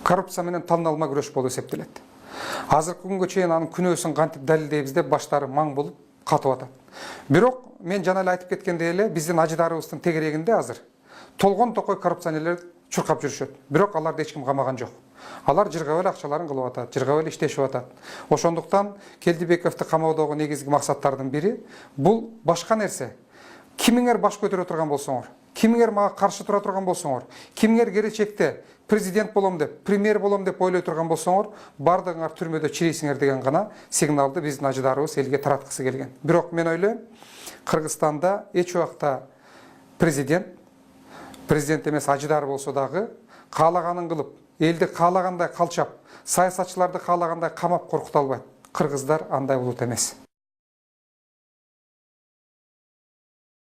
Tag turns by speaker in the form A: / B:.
A: коррупция менен талналма күрөш болуп эсептелет. Азыркы күнгө чейин анын күнөөсүн кантип далилдейбиз деп баштары маң болуп катып атат. Бирок мен жана эле айтып кеткендей эле биздин ажыдарыбыздын тегерегинде азыр толгон токой коррупционерлер чуркап жүрүшөт. Бирок аларды эч ким камаган жок. Алар жыргап эле акчаларын кылып атат, жыргап эле иштешип атат. Ошондуктан Келдибековду камоодогу негизги максаттардын бири бул башка нерсе. Кимиңер баш көтөрө турган болсоңор, кимиңер мага каршы тура турган болсоңор, кимиңер келечекте президент болом деп, премьер болом деп ойлой турган болсоңор, бардыгыңар түрмөдө чирейсиңер деген гана сигналды биздин ажыдарыбыз элге тараткысы келген. Бирок мен ойлойм, Кыргызстанда эч убакта президент эмес ажыдар болсо дагы каалаганын кылып, элди каалагандай калчап, саясатчыларды каалагандай камап коркута албайт. Кыргыздар андай улут эмес.